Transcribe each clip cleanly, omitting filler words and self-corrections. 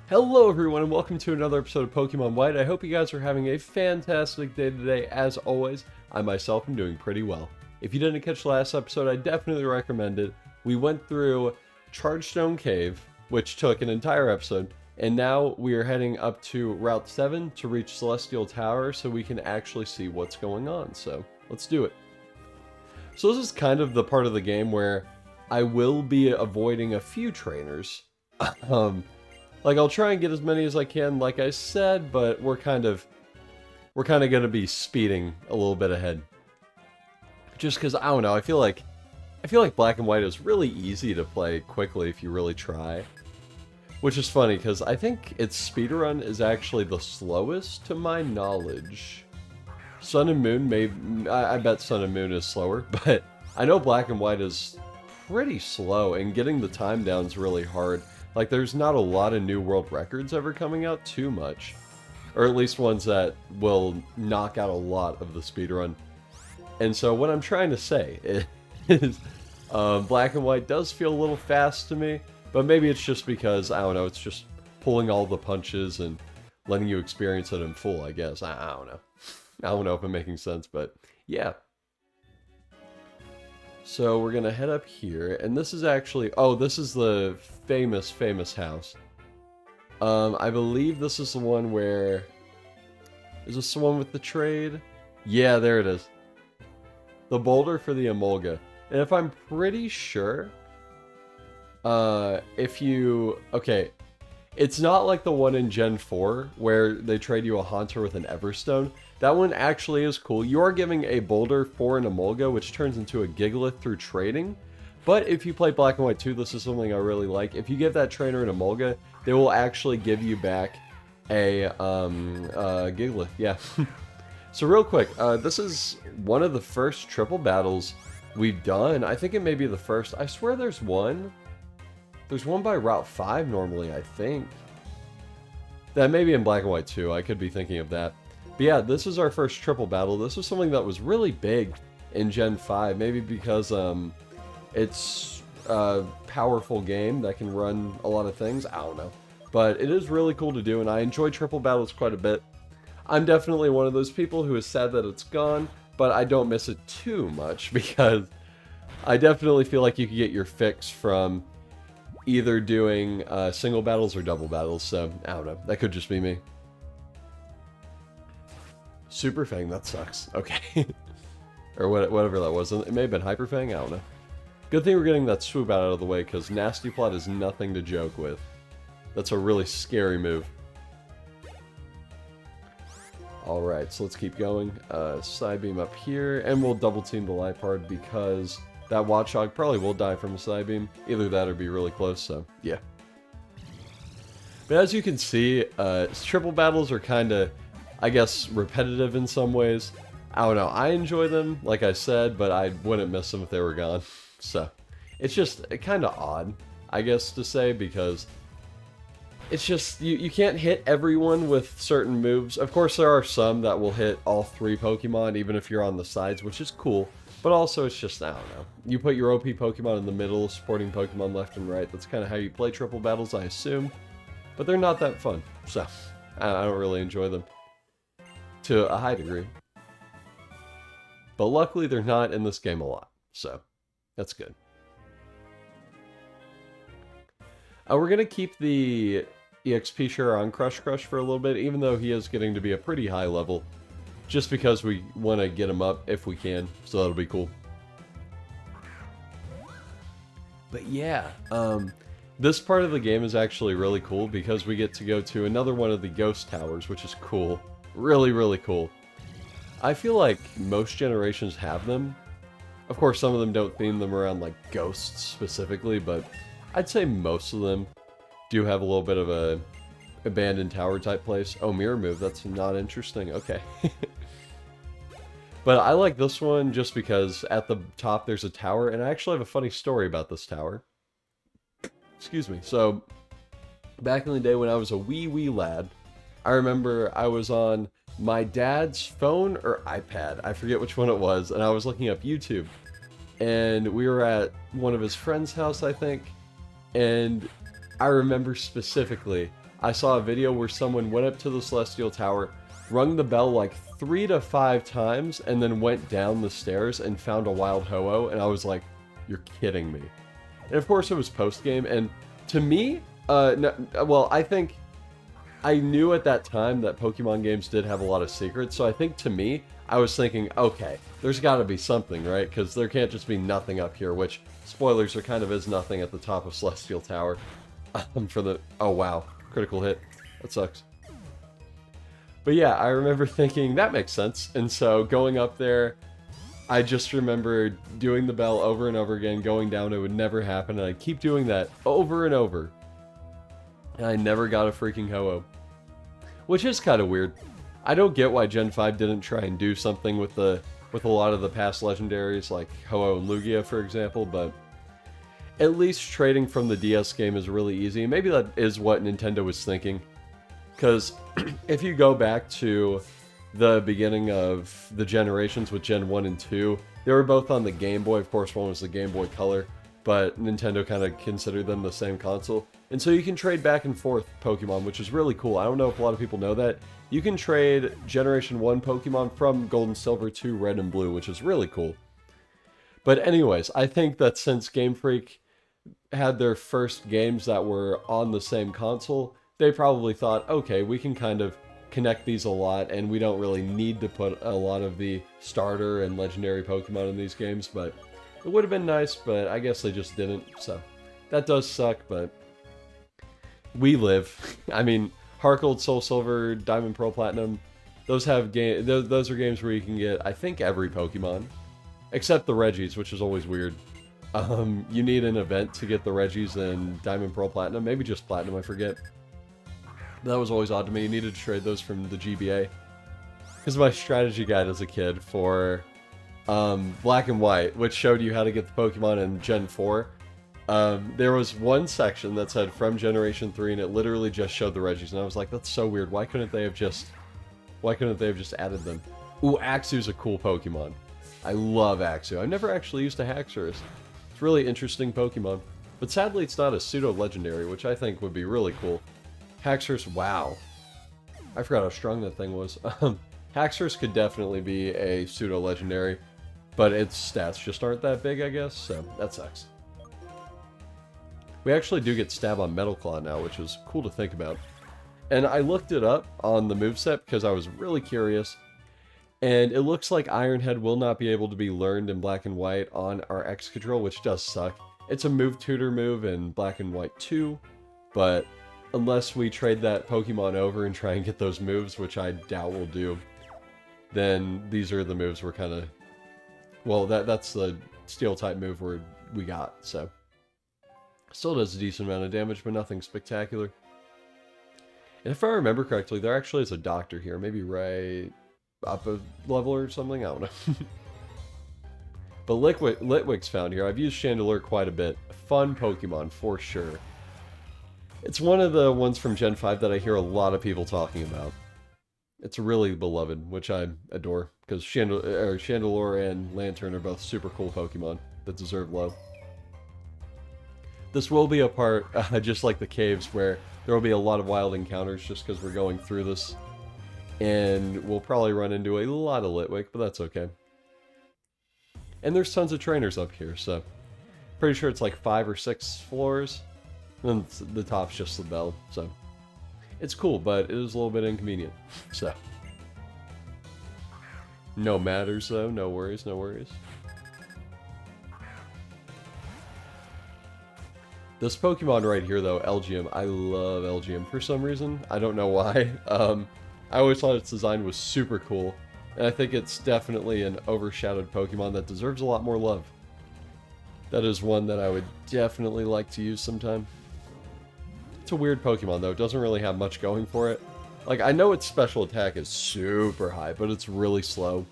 Hello everyone and welcome to another episode of Pokemon White. I hope you guys are having a fantastic day today. As always, I myself am doing pretty well. If you didn't catch the last episode, I definitely recommend it. We went through Chargestone Cave, which took an entire episode, and now we are heading up to Route 7 to reach Celestial Tower so we can actually see what's going on. So, let's do it. So this is kind of the part of the game where I will be avoiding a few trainers. Like, I'll try and get as many as I can, like I said, but we're kind of gonna be speeding a little bit ahead. Just because, I don't know, I feel like Black and White is really easy to play quickly if you really try. Which is funny, because I think its speedrun is actually the slowest to my knowledge. Sun and Moon, I bet Sun and Moon is slower, but I know Black and White is pretty slow, and getting the time down is really hard. Like, there's not a lot of new world records ever coming out too much. Or at least ones that will knock out a lot of the speedrun. And so what I'm trying to say is Black and White does feel a little fast to me. But maybe it's just because, I don't know, it's just pulling all the punches and letting you experience it in full, I guess. I don't know. I don't know if I'm making sense, but yeah. So we're gonna head up here, and this is actually, oh, this is the famous house. I believe this is the one where, is this the one with the trade? Yeah, there it is. The boulder for the Emolga. And if I'm pretty sure, okay, it's not like the one in Gen 4 where they trade you a Haunter with an Everstone. That one actually is cool. You are giving a boulder for an Emolga, which turns into a Gigalith through trading. But if you play Black and White 2, this is something I really like. If you give that trainer an Emolga, they will actually give you back a Gigalith. Yeah. So real quick, this is one of the first triple battles we've done. I think it may be the first. I swear there's one. There's one by Route 5 normally, I think. That may be in Black and White 2. I could be thinking of that. But yeah, this is our first triple battle. This was something that was really big in Gen 5. Maybe because it's a powerful game that can run a lot of things. I don't know. But it is really cool to do, and I enjoy triple battles quite a bit. I'm definitely one of those people who is sad that it's gone, but I don't miss it too much because I definitely feel like you could get your fix from either doing single battles or double battles, so I don't know. That could just be me. Super Fang, that sucks. Okay. Or whatever that was. It may have been Hyper Fang, I don't know. Good thing we're getting that swoop out of the way, because Nasty Plot is nothing to joke with. That's a really scary move. Alright, so let's keep going. Side beam up here, and we'll double team the Lipard because that Watchog probably will die from a side beam. Either that or be really close, so yeah. But as you can see, triple battles are kind of, I guess, repetitive in some ways. I don't know, I enjoy them, like I said, but I wouldn't miss them if they were gone. So, it's just kind of odd, I guess, to say, because it's just, you can't hit everyone with certain moves. Of course, there are some that will hit all three Pokemon, even if you're on the sides, which is cool. But also, it's just, I don't know. You put your OP Pokemon in the middle, supporting Pokemon left and right. That's kind of how you play triple battles, I assume. But they're not that fun, so I don't really enjoy them. To a high degree. But luckily, they're not in this game a lot, so that's good. We're going to keep the EXP share on Crush for a little bit, even though he is getting to be a pretty high level. Just because we want to get him up if we can, so that'll be cool. But yeah, this part of the game is actually really cool because we get to go to another one of the ghost towers, which is cool. Really, really cool. I feel like most generations have them. Of course, some of them don't theme them around like ghosts specifically, but I'd say most of them do have a little bit of a abandoned tower type place. Oh, mirror move, that's not interesting. Okay. But I like this one just because at the top there's a tower, and I actually have a funny story about this tower. Excuse me. So, back in the day when I was a wee lad, I remember I was on my dad's phone or iPad, I forget which one it was, and I was looking up YouTube. And we were at one of his friend's house, I think, and I remember specifically, I saw a video where someone went up to the Celestial Tower, rung the bell like 3 to 5 times, and then went down the stairs and found a wild Ho-Oh, and I was like, you're kidding me. And of course it was post-game, and to me, no, well, I think I knew at that time that Pokemon games did have a lot of secrets, so I think to me, I was thinking, okay, there's got to be something, right? Because there can't just be nothing up here, which, spoilers, there kind of is nothing at the top of Celestial Tower. For the... Oh, wow. Critical hit. That sucks. But yeah, I remember thinking, that makes sense. And so, going up there, I just remember doing the bell over and over again, going down, it would never happen, and I'd keep doing that over and over. And I never got a freaking Ho-Oh. Which is kind of weird. I don't get why Gen 5 didn't try and do something with a lot of the past legendaries, like Ho-Oh and Lugia, for example, but at least trading from the DS game is really easy. And maybe that is what Nintendo was thinking. Because if you go back to the beginning of the generations with Gen 1 and 2, they were both on the Game Boy. Of course, one was the Game Boy Color, but Nintendo kind of considered them the same console. And so you can trade back and forth Pokemon, which is really cool. I don't know if a lot of people know that. You can trade Generation 1 Pokemon from Gold and Silver to Red and Blue, which is really cool. But anyways, I think that since Game Freak had their first games that were on the same console, they probably thought, okay, we can kind of connect these a lot, and we don't really need to put a lot of the starter and legendary Pokemon in these games, but it would have been nice, but I guess they just didn't, so that does suck, but we live. I mean, Heart Gold, Soul Silver, Diamond, Pearl, Platinum, those are games where you can get, I think, every Pokemon, except the Regis, which is always weird. You need an event to get the Regis in Diamond, Pearl, Platinum, maybe just Platinum, I forget. That was always odd to me. You needed to trade those from the GBA. Because my strategy guide as a kid for Black and White, which showed you how to get the Pokemon in Gen 4, there was one section that said from Generation 3, and it literally just showed the Regis, and I was like, that's so weird. Why couldn't they have just added them? Ooh, Axew's a cool Pokemon. I love Axew. I've never actually used a Haxorus. It's a really interesting Pokemon. But sadly, it's not a pseudo-legendary, which I think would be really cool. Haxorus, wow. I forgot how strong that thing was. Haxorus could definitely be a pseudo-legendary, but its stats just aren't that big, I guess, so that sucks. We actually do get Stab on Metal Claw now, which is cool to think about. And I looked it up on the moveset because I was really curious, and it looks like Iron Head will not be able to be learned in Black and White on our Excadrill, which does suck. It's a move tutor move in Black and White 2, but unless we trade that Pokemon over and try and get those moves, which I doubt we'll do, then these are the moves we're kind of... Well, that's the Steel-type move we got, so... Still does a decent amount of damage, but nothing spectacular. And if I remember correctly, there actually is a doctor here, maybe right up a level or something, I don't know. But Litwick's found here. I've used Chandelure quite a bit. Fun Pokemon, for sure. It's one of the ones from Gen 5 that I hear a lot of people talking about. It's really beloved, which I adore, because Chandelure and Lantern are both super cool Pokemon that deserve love. This will be a part, just like the caves, where there will be a lot of wild encounters just because we're going through this. And we'll probably run into a lot of Litwick, but that's okay. And there's tons of trainers up here, so... Pretty sure it's like 5 or 6 floors. And the top's just the bell, so... It's cool, but it is a little bit inconvenient, so... No matters, though. No worries, no worries. This Pokemon right here, though, Elgyem, I love Elgyem for some reason. I don't know why. I always thought its design was super cool, and I think it's definitely an overshadowed Pokemon that deserves a lot more love. That is one that I would definitely like to use sometime. It's a weird Pokemon, though. It doesn't really have much going for it. Like, I know its special attack is super high, but it's really slow.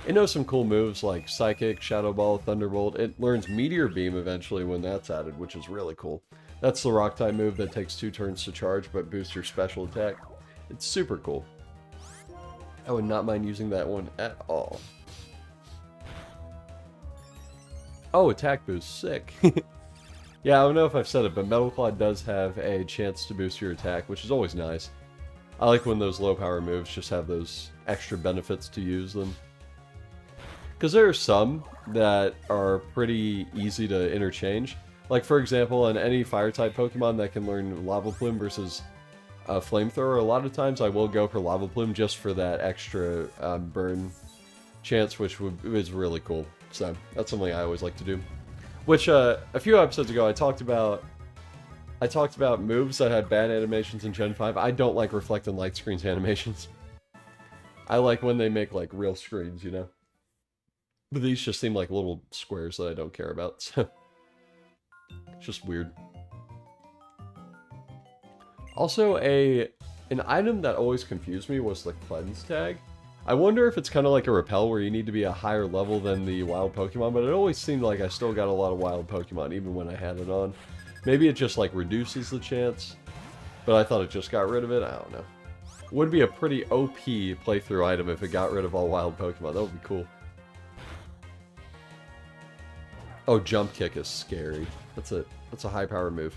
It knows some cool moves like Psychic, Shadow Ball, Thunderbolt. It learns Meteor Beam eventually when that's added, which is really cool. That's the Rock-type move that takes 2 turns to charge but boosts your special attack. It's super cool. I would not mind using that one at all. Oh, attack boost. Sick. Yeah, I don't know if I've said it, but Metal Claw does have a chance to boost your attack, which is always nice. I like when those low power moves just have those extra benefits to use them. Because there are some that are pretty easy to interchange. Like, for example, on any fire-type Pokemon that can learn Lava Plume versus Flamethrower, a lot of times I will go for Lava Plume just for that extra burn chance, which is really cool. So, that's something I always like to do. Which, a few episodes ago, I talked about moves that had bad animations in Gen 5. I don't like Reflect and Light Screens animations. I like when they make, like, real screens, you know? But these just seem like little squares that I don't care about, so... It's just weird. Also, an item that always confused me was the Cleanse tag. I wonder if it's kind of like a Repel where you need to be a higher level than the wild Pokemon, but it always seemed like I still got a lot of wild Pokemon even when I had it on. Maybe it just like reduces the chance, but I thought it just got rid of it. I don't know. Would be a pretty OP playthrough item if it got rid of all wild Pokemon. That would be cool. Oh, Jump Kick is scary. That's a high power move.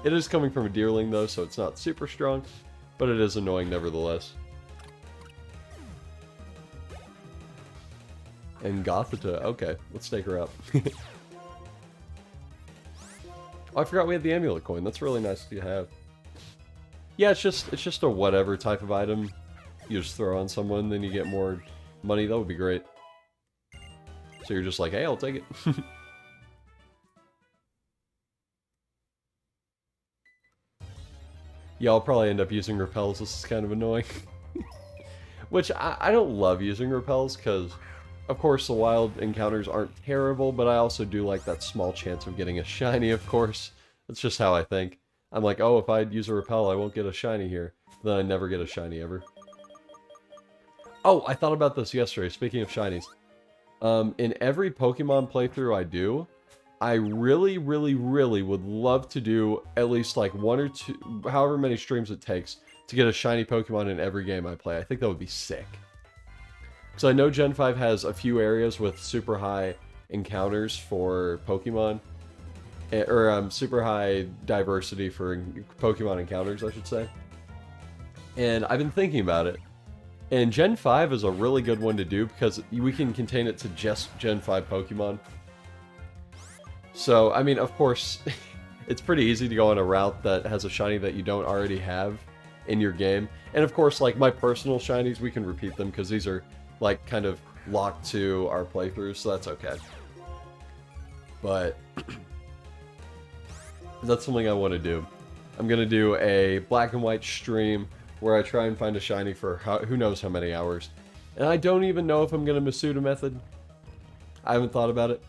It is coming from a Deerling though, so it's not super strong, but it is annoying nevertheless. And Gothita, okay, let's take her out. Oh, I forgot we had the amulet coin. That's really nice to have. Yeah, it's just a whatever type of item. You just throw on someone, then you get more money. That would be great. So you're just like, hey, I'll take it. Yeah, I'll probably end up using repels. This is kind of annoying. Which, I don't love using repels, because, of course, the wild encounters aren't terrible, but I also do like that small chance of getting a shiny, of course. That's just how I think. I'm like, oh, if I use a repel, I won't get a shiny here. Then I never get a shiny ever. Oh, I thought about this yesterday, speaking of shinies. In every Pokemon playthrough I do, I really, really, really would love to do at least like 1 or 2, however many streams it takes, to get a shiny Pokemon in every game I play. I think that would be sick. So I know Gen 5 has a few areas with super high encounters for Pokemon, or super high diversity for Pokemon encounters, I should say. And I've been thinking about it. And Gen 5 is a really good one to do because we can contain it to just Gen 5 Pokemon. So, I mean, of course, it's pretty easy to go on a route that has a shiny that you don't already have in your game. And of course, like, my personal shinies, we can repeat them because these are, like, kind of locked to our playthroughs, so that's okay. But that's something I want to do. I'm going to do a black and white stream where I try and find a shiny for who knows how many hours. And I don't even know if I'm going to Masuda method. I haven't thought about it.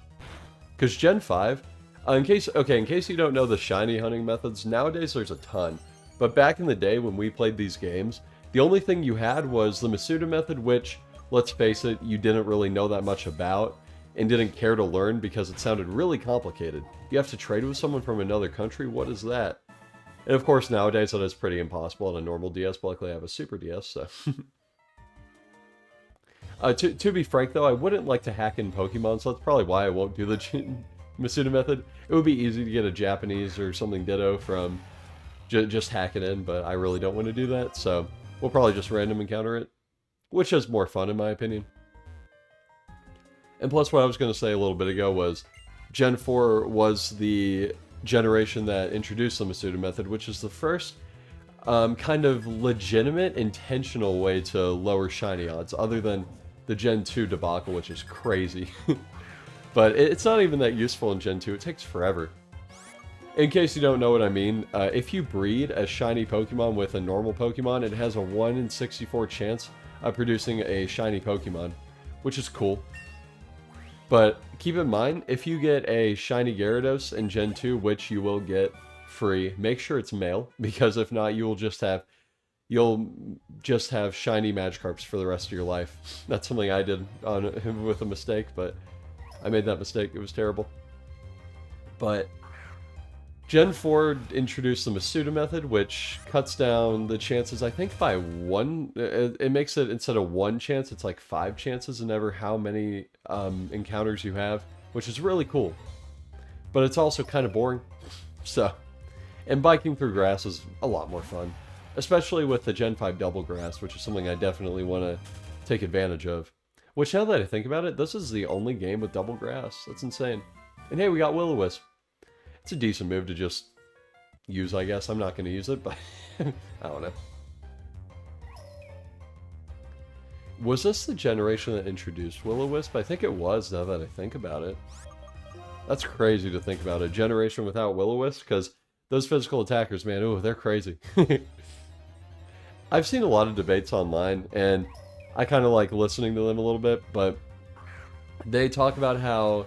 Because Gen 5, in case you don't know the shiny hunting methods, nowadays there's a ton. But back in the day when we played these games, the only thing you had was the Masuda method, which, let's face it, you didn't really know that much about and didn't care to learn because it sounded really complicated. You have to trade with someone from another country? What is that? And of course, nowadays that is pretty impossible on a normal DS, but luckily I have a Super DS, so... to be frank, though, I wouldn't like to hack in Pokemon, so that's probably why I won't do the Masuda method. It would be easy to get a Japanese or something ditto from just hack it in, but I really don't want to do that, so we'll probably just random encounter it, which is more fun in my opinion. And plus, what I was going to say a little bit ago was Gen 4 was the generation that introduced the Masuda method, which is the first kind of legitimate, intentional way to lower shiny odds, other than the Gen 2 debacle, which is crazy. But it's not even that useful in Gen 2, it takes forever. In case you don't know what I mean, if you breed a shiny Pokemon with a normal Pokemon, it has a 1 in 64 chance of producing a shiny Pokemon, which is cool. But keep in mind, if you get a shiny Gyarados in Gen 2, which you will get free, make sure it's male, because if not, you'll just have shiny Magikarps for the rest of your life. That's something I did with a mistake, but I made that mistake. It was terrible. But Gen 4 introduced the Masuda method, which cuts down the chances, I think, by 1. It makes it, instead of 1 chance, it's like 5 chances in ever how many encounters you have, which is really cool. but it's also kind of boring. So, and biking through grass is a lot more fun, especially with the Gen 5 double grass, which is something I definitely want to take advantage of. Which, now that I think about it, this is the only game with double grass. That's insane. And hey, we got Will-O-Wisp. It's a decent move to just use, I guess. I'm not going to use it, but I don't know. Was this the generation that introduced Will-O-Wisp? I think it was, now that I think about it. That's crazy to think about, a generation without Will-O-Wisp, because those physical attackers, man, ooh, they're crazy. I've seen a lot of debates online, and I kind of like listening to them a little bit, but they talk about how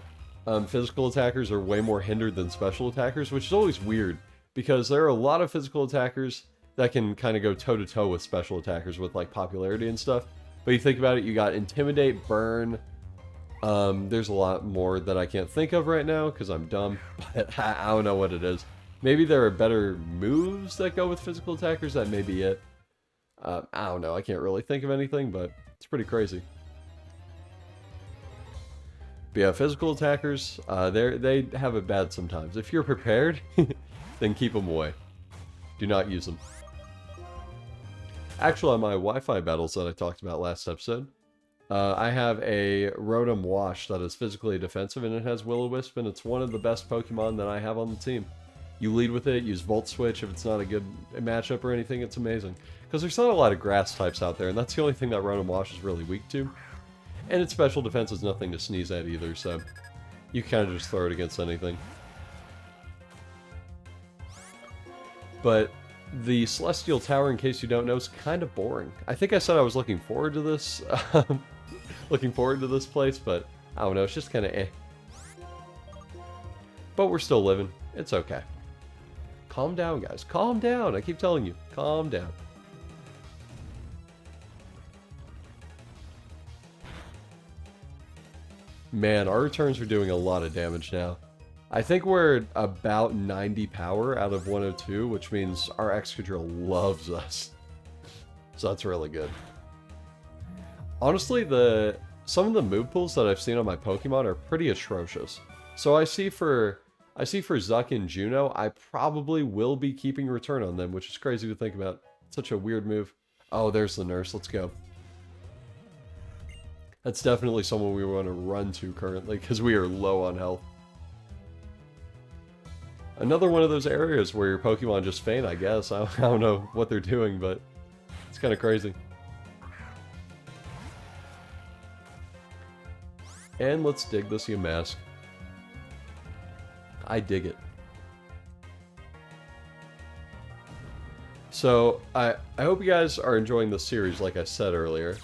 physical attackers are way more hindered than special attackers, which is always weird, because there are a lot of physical attackers that can kind of go toe-to-toe with special attackers with, like, popularity and stuff. But you think about it, you got Intimidate, Burn. There's a lot more that I can't think of right now because I'm dumb, but I don't know what it is. Maybe there are better moves that go with physical attackers, that may be it. I don't know, I can't really think of anything, but it's pretty crazy. But yeah, physical attackers, they have it bad sometimes. If you're prepared, then keep them away. Do not use them. Actually, on my Wi-Fi battles that I talked about last episode, I have a Rotom Wash that is physically defensive, and it has Will-O-Wisp, and it's one of the best Pokemon that I have on the team. You lead with it, use Volt Switch if it's not a good matchup or anything, it's amazing. Because there's not a lot of grass types out there, and that's the only thing that Rotom Wash is really weak to. And its special defense is nothing to sneeze at either, so you kind of just throw it against anything. But the Celestial Tower, in case you don't know, is kind of boring. I think I said I was looking forward to this, place, but I don't know, it's just kind of eh. But we're still living. It's okay. Calm down, guys. Calm down. I keep telling you, calm down. Man, our returns are doing a lot of damage now. I think we're about 90 power out of 102, which means our Excadrill loves us. So that's really good. Honestly, some of the move pools that I've seen on my Pokemon are pretty atrocious. So I see for Zuck and Juno, I probably will be keeping return on them, which is crazy to think about. Such a weird move. Oh, there's the nurse. Let's go. That's definitely someone we want to run to currently, because we are low on health. Another one of those areas where your Pokemon just faint, I guess. I don't know what they're doing, but it's kind of crazy. And let's dig this Yamask. I dig it. So, I hope you guys are enjoying this series, like I said earlier.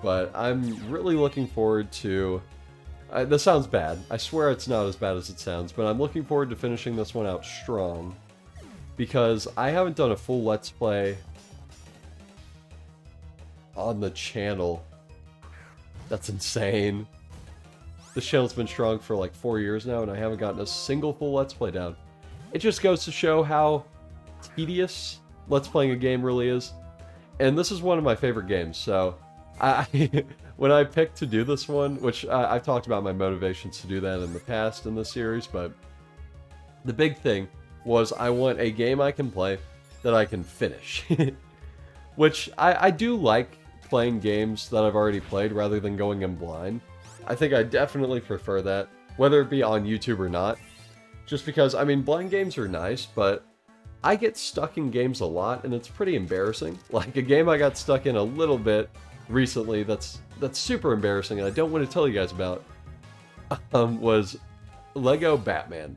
But I'm really looking forward to... this sounds bad. I swear it's not as bad as it sounds, but I'm looking forward to finishing this one out strong. Because I haven't done a full Let's Play on the channel. That's insane. This channel's been strong for like 4 years now, and I haven't gotten a single full Let's Play down. It just goes to show how tedious Let's Playing a game really is. And this is one of my favorite games, so... when I picked to do this one, which I've talked about my motivations to do that in the past in this series, but the big thing was I want a game I can play that I can finish. Which I do like playing games that I've already played rather than going in blind. I think I definitely prefer that, whether it be on YouTube or not. Just because, I mean, blind games are nice, but I get stuck in games a lot, and it's pretty embarrassing. Like, a game I got stuck in a little bit recently that's super embarrassing, and I don't want to tell you guys about, was Lego Batman.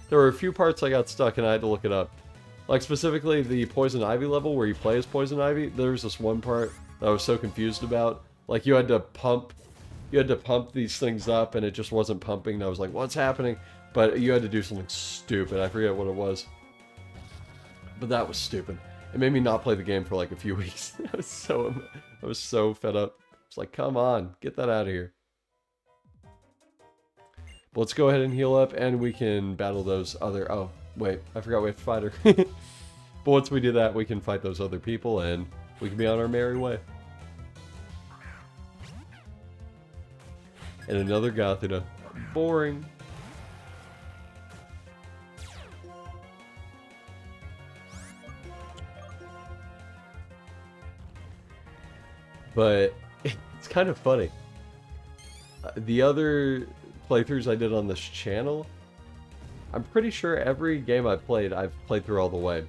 There were a few parts I got stuck, and I had to look it up. Like, specifically the Poison Ivy level, where you play as Poison Ivy. There's this one part that I was so confused about. Like, you had to pump these things up, and it just wasn't pumping, and I was like, what's happening? But you had to do something stupid. I forget what it was. But that was stupid. It made me not play the game for like a few weeks. I was so fed up. It's like, come on, get that out of here. But let's go ahead and heal up, and we can battle those other... Oh, wait, I forgot we have to fight her. But once we do that, we can fight those other people, and we can be on our merry way. And another Gothita. Boring. But it's kind of funny. The other playthroughs I did on this channel, I'm pretty sure every game I've played through all the way.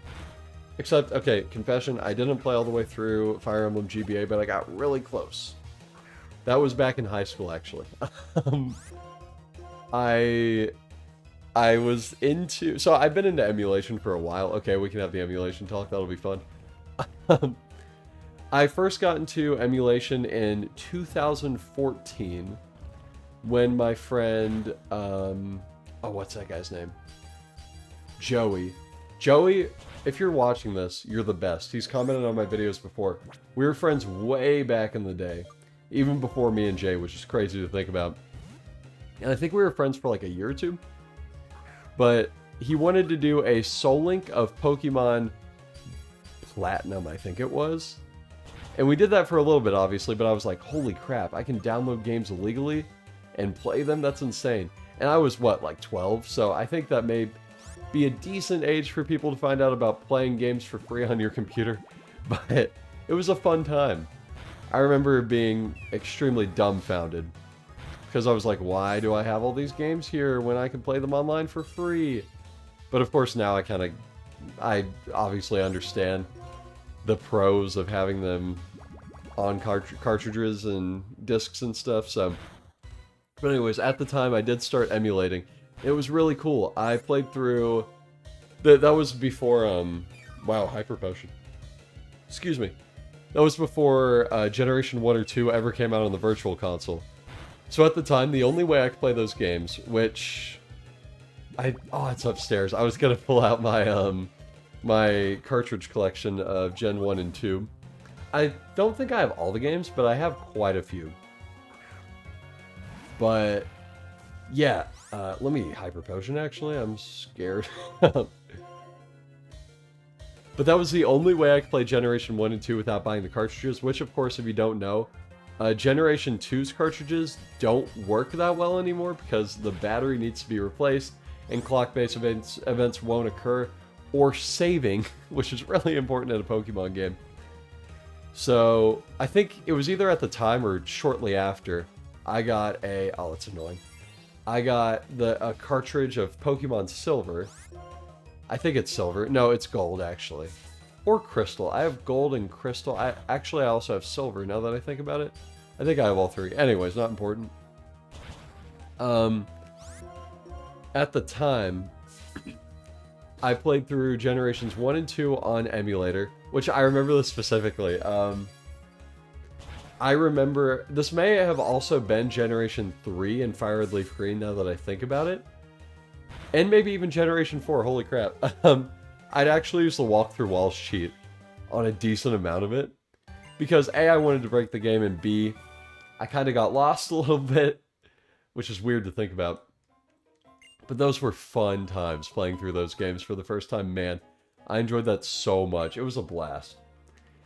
Except, okay, confession, I didn't play all the way through Fire Emblem GBA, but I got really close. That was back in high school, actually. I was into... So I've been into emulation for a while. Okay, we can have the emulation talk. That'll be fun. I first got into emulation in 2014 when my friend... oh, what's that guy's name? Joey. Joey, if you're watching this, you're the best. He's commented on my videos before. We were friends way back in the day. Even before me and Jay, which is crazy to think about. And I think we were friends for like a year or two. But he wanted to do a Soul Link of Pokemon Platinum, I think it was. And we did that for a little bit, obviously, but I was like, holy crap, I can download games illegally and play them? That's insane. And I was, what, like 12? So I think that may be a decent age for people to find out about playing games for free on your computer. But it was a fun time. I remember being extremely dumbfounded. Because I was like, why do I have all these games here when I can play them online for free? But of course now I obviously understand the pros of having them on cartridges and discs and stuff, so... But anyways, at the time I did start emulating. It was really cool. I played through... That was before, wow, Hyper Potion. Excuse me. That was before Generation 1 or 2 ever came out on the Virtual Console. So at the time, the only way I could play those games, which... Oh, it's upstairs. I was gonna pull out my, my cartridge collection of Gen 1 and 2. I don't think I have all the games, but I have quite a few. But, yeah. Let me Hyper Potion, actually. I'm scared. But that was the only way I could play Generation 1 and 2 without buying the cartridges, which, of course, if you don't know, Generation 2's cartridges don't work that well anymore because the battery needs to be replaced and clock-based events won't occur, or saving, which is really important in a Pokemon game. So, I think it was either at the time or shortly after, I got a... Oh, it's annoying. I got a cartridge of Pokemon Silver. I think it's Silver. No, it's Gold, actually. Or Crystal. I have Gold and Crystal. I also have Silver, now that I think about it. I think I have all three. Anyways, not important. At the time, I played through Generations 1 and 2 on emulator, which I remember this specifically. I remember, this may have also been Generation 3 in Fire Red Leaf Green, now that I think about it. And maybe even Generation 4, holy crap. I'd actually use the walkthrough walls cheat on a decent amount of it. Because A, I wanted to break the game, and B, I kind of got lost a little bit, which is weird to think about. But those were fun times playing through those games for the first time, man. I enjoyed that so much. It was a blast.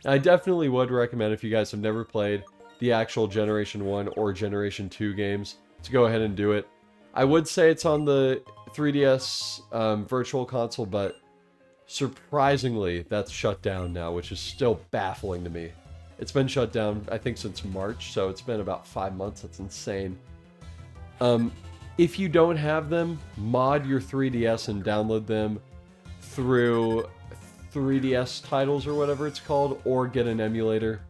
And I definitely would recommend, if you guys have never played the actual Generation 1 or Generation 2 games, to go ahead and do it. I would say it's on the 3DS Virtual Console, but surprisingly, that's shut down now, which is still baffling to me. It's been shut down, I think, since March, so it's been about 5 months. That's insane. If you don't have them, mod your 3DS and download them through 3DS titles or whatever it's called, or get an emulator.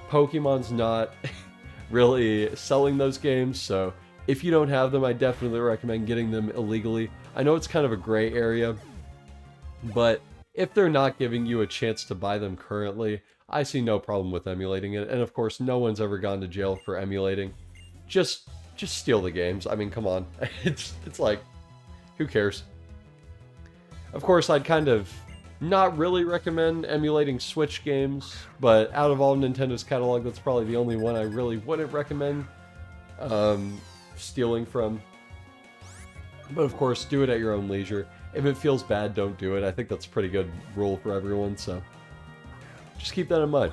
Pokemon's not really selling those games, so if you don't have them, I definitely recommend getting them illegally. I know it's kind of a gray area, but if they're not giving you a chance to buy them currently, I see no problem with emulating it. And of course, no one's ever gone to jail for emulating. Just steal the games. I mean, come on. It's like, who cares? Of course, I'd kind of not really recommend emulating Switch games, but out of all Nintendo's catalog, that's probably the only one I really wouldn't recommend stealing from. But of course, do it at your own leisure. If it feels bad, don't do it. I think that's a pretty good rule for everyone, so just keep that in mind.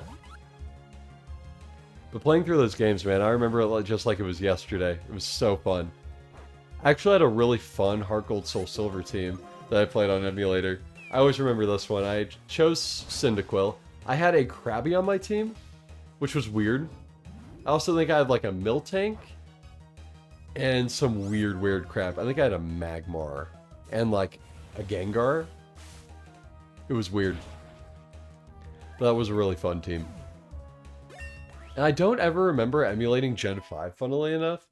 But playing through those games, man, I remember it just like it was yesterday. It was so fun. I actually had a really fun Heart Gold Soul Silver team that I played on emulator. I always remember this one. I chose Cyndaquil. I had a Krabby on my team, which was weird. I also think I had like a Miltank and some weird crap. I think I had a Magmar and like a Gengar. It was weird. That was a really fun team. And I don't ever remember emulating Gen 5, funnily enough.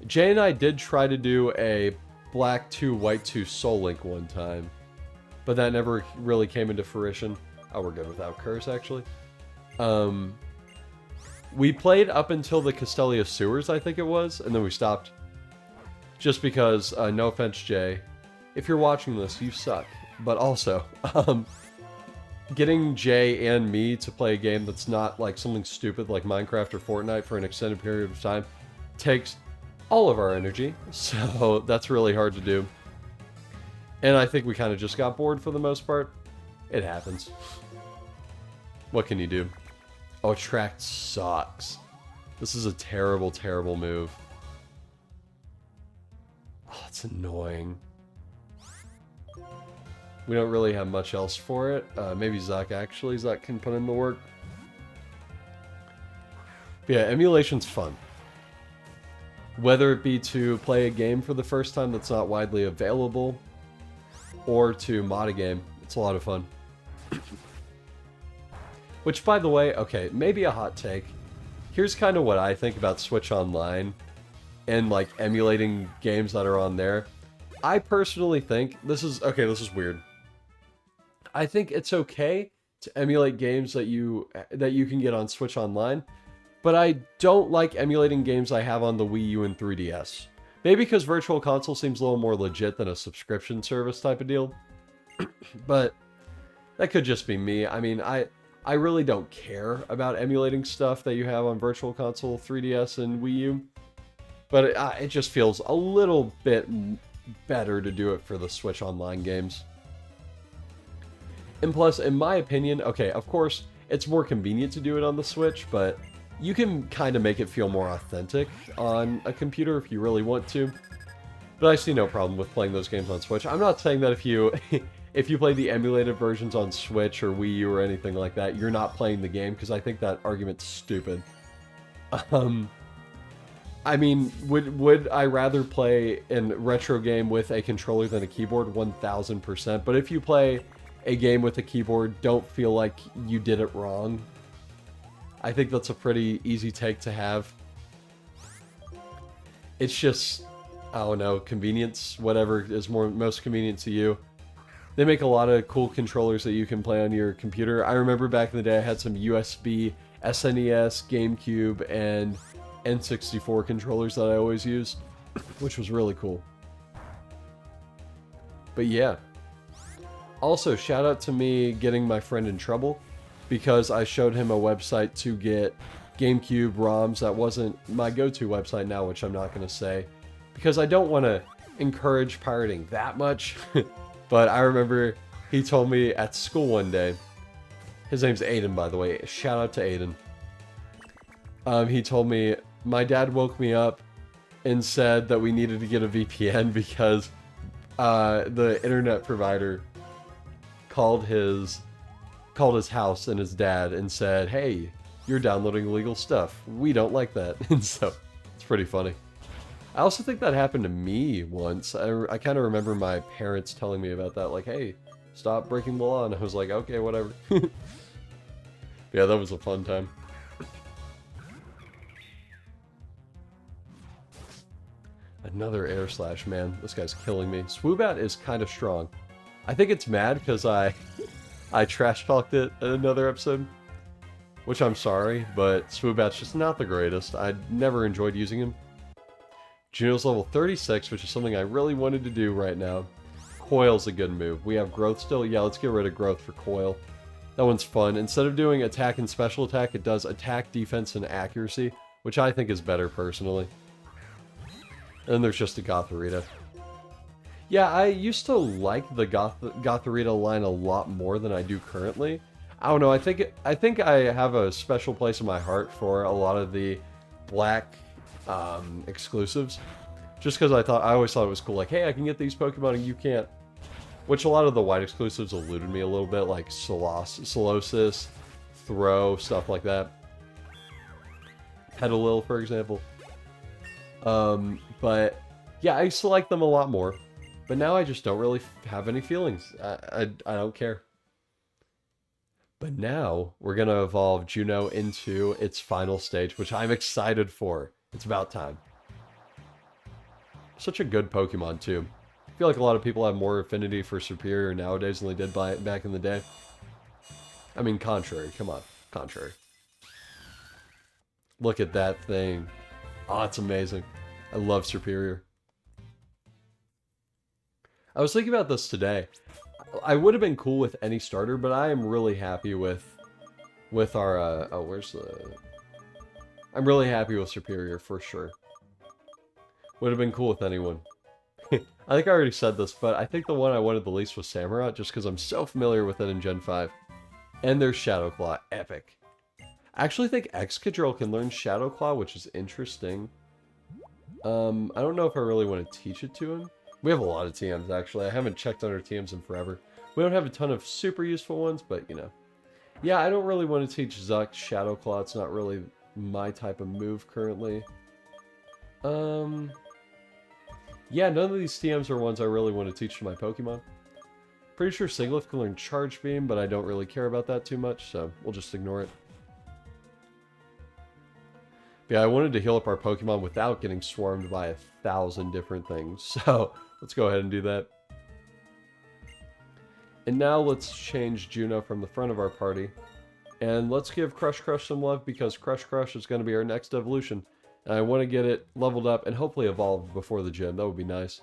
Jay and I did try to do a Black 2, White 2 Soul Link one time, but that never really came into fruition. Oh, we're good without curse, actually. We played up until the Castelia Sewers, I think it was, and then we stopped. Just because, no offense, Jay, if you're watching this, you suck. But also, getting Jay and me to play a game that's not like something stupid like Minecraft or Fortnite for an extended period of time takes all of our energy, so that's really hard to do. And I think we kind of just got bored for the most part. It happens. What can you do? Oh, Attract sucks. This is a terrible, terrible move. Oh, it's annoying. We don't really have much else for it. Maybe Zuck, actually. Zuck can put in the work. But yeah, emulation's fun. Whether it be to play a game for the first time that's not widely available, or to mod a game, it's a lot of fun. Which, by the way, okay, maybe a hot take. Here's kind of what I think about Switch Online and, like, emulating games that are on there. I personally think, this is weird. I think it's okay to emulate games that you can get on Switch Online, but I don't like emulating games I have on the Wii U and 3DS. Maybe because Virtual Console seems a little more legit than a subscription service type of deal. But that could just be me. I mean, I really don't care about emulating stuff that you have on Virtual Console, 3DS, and Wii U. But it just feels a little bit better to do it for the Switch Online games. And plus, in my opinion, okay, of course, it's more convenient to do it on the Switch, but you can kind of make it feel more authentic on a computer if you really want to. But I see no problem with playing those games on Switch. I'm not saying that if you if you play the emulated versions on Switch or Wii U or anything like that, you're not playing the game, because I think that argument's stupid. I mean, would I rather play a retro game with a controller than a keyboard? 1000%. But if you play a game with a keyboard, don't feel like you did it wrong. I think that's a pretty easy take to have. It's just, I don't know, convenience, whatever is most convenient to you. They make a lot of cool controllers that you can play on your computer. I remember back in the day I had some USB, SNES, GameCube, and N64 controllers that I always used, which was really cool. But yeah. Also, shout out to me getting my friend in trouble, because I showed him a website to get GameCube ROMs that wasn't my go-to website now, which I'm not going to say, because I don't want to encourage pirating that much. But I remember he told me at school one day, his name's Aiden, by the way, shout out to Aiden. He told me, my dad woke me up and said that we needed to get a VPN because the internet provider called his house and his dad and said, hey, you're downloading illegal stuff. We don't like that. And so, it's pretty funny. I also think that happened to me once. I kind of remember my parents telling me about that, like, hey, stop breaking the law. And I was like, okay, whatever. Yeah, that was a fun time. Another air slash, man. This guy's killing me. Swoobat is kind of strong. I think it's mad because I trash talked it in another episode, which I'm sorry, but Swoobat's just not the greatest. I never enjoyed using him. Juno's level 36, which is something I really wanted to do right now. Coil's a good move. We have growth still. Yeah, let's get rid of growth for Coil. That one's fun. Instead of doing attack and special attack, it does attack, defense, and accuracy, which I think is better personally. And then there's just the Gothorita. Yeah, I used to like the Gothorita line a lot more than I do currently. I don't know, I think I have a special place in my heart for a lot of the black exclusives. Just because I always thought it was cool, like, hey, I can get these Pokemon and you can't. Which a lot of the white exclusives eluded me a little bit, like Solosis, Throw, stuff like that. Petalil, for example. But yeah, I used to like them a lot more. But now I just don't really have any feelings. I don't care. But now we're going to evolve Juno into its final stage, which I'm excited for. It's about time. Such a good Pokemon, too. I feel like a lot of people have more affinity for Superior nowadays than they did back in the day. I mean, contrary. Come on. Contrary. Look at that thing. Oh, it's amazing. I love Superior. I was thinking about this today. I would have been cool with any starter, but I am really happy with our, oh, where's the... I'm really happy with Superior, for sure. Would have been cool with anyone. I think I already said this, but I think the one I wanted the least was Samurott, just because I'm so familiar with it in Gen 5. And there's Shadow Claw. Epic. I actually think Excadrill can learn Shadow Claw, which is interesting. I don't know if I really want to teach it to him. We have a lot of TMs, actually. I haven't checked on our TMs in forever. We don't have a ton of super useful ones, but, you know. Yeah, I don't really want to teach Zuck Shadow Claw. It's not really my type of move currently. Yeah, none of these TMs are ones I really want to teach to my Pokemon. Pretty sure Sigilyph can learn Charge Beam, but I don't really care about that too much, so we'll just ignore it. But yeah, I wanted to heal up our Pokemon without getting swarmed by 1,000 different things, so let's go ahead and do that. And now let's change Juno from the front of our party. And let's give Crush Crush some love, because Crush Crush is going to be our next evolution. And I want to get it leveled up and hopefully evolved before the gym. That would be nice.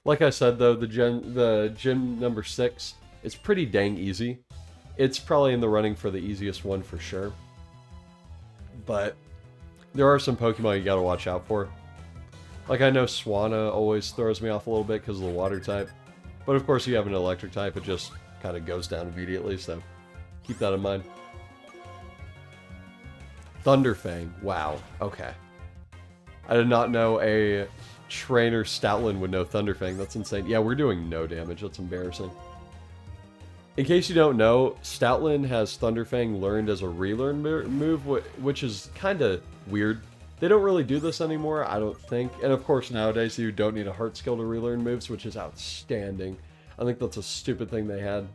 Like I said, though, the gym number 6 is pretty dang easy. It's probably in the running for the easiest one for sure. But there are some Pokemon you gotta watch out for. Like, I know Swanna always throws me off a little bit because of the water type. But of course, you have an electric type, it just kind of goes down immediately, so keep that in mind. Thunderfang. Wow. Okay. I did not know a trainer Stoutland would know Thunderfang. That's insane. Yeah, we're doing no damage. That's embarrassing. In case you don't know, Stoutland has Thunderfang learned as a relearn move, which is kind of weird. They don't really do this anymore, I don't think. And of course, nowadays, you don't need a heart skill to relearn moves, which is outstanding. I think that's a stupid thing they had.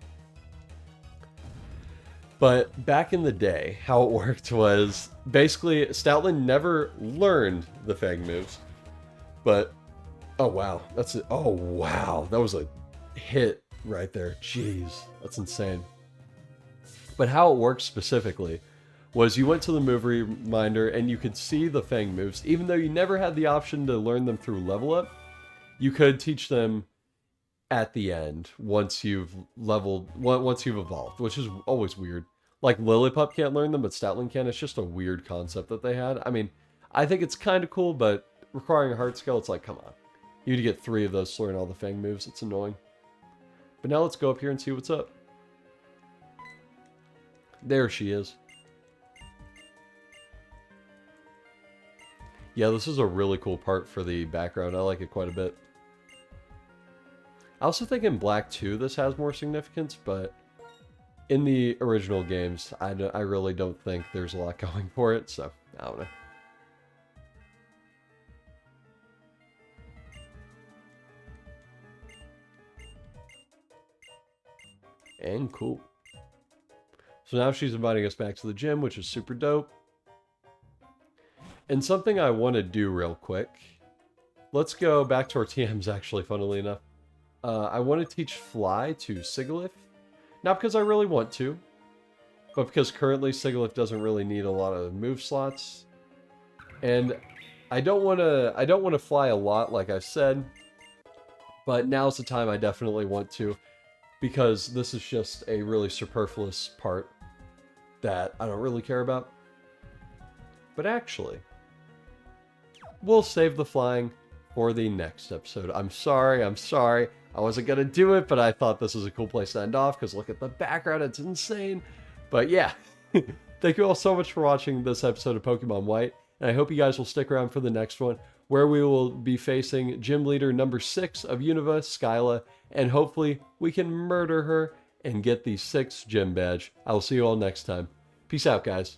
But back in the day, how it worked was, basically, Stoutland never learned the Fang moves. But, oh wow, that's it. Oh wow, that was a hit right there. Jeez, that's insane. But how it works specifically was you went to the move reminder and you could see the Fang moves. Even though you never had the option to learn them through level up, you could teach them at the end once you've evolved, which is always weird. Like Lillipup can't learn them, but Stoutland can. It's just a weird concept that they had. I mean, I think it's kind of cool, but requiring a heart skill, it's like, come on. You need to get 3 of those to learn all the Fang moves. It's annoying. But now let's go up here and see what's up. There she is. Yeah, this is a really cool part for the background. I like it quite a bit. I also think in Black 2 this has more significance, but in the original games, I really don't think there's a lot going for it, so I don't know. And cool. So now she's inviting us back to the gym, which is super dope. And something I want to do real quick. Let's go back to our TMs, actually, funnily enough. I want to teach Fly to Sigilyph. Not because I really want to, but because currently Sigilyph doesn't really need a lot of move slots. And I don't want to fly a lot, like I said. But now's the time I definitely want to, because this is just a really superfluous part that I don't really care about. But actually, we'll save the flying for the next episode. I'm sorry. I wasn't going to do it, but I thought this was a cool place to end off, because look at the background. It's insane. But yeah, thank you all so much for watching this episode of Pokemon White, and I hope you guys will stick around for the next one, where we will be facing Gym Leader number 6 of Unova, Skyla, and hopefully we can murder her and get the 6th gym badge. I will see you all next time. Peace out, guys.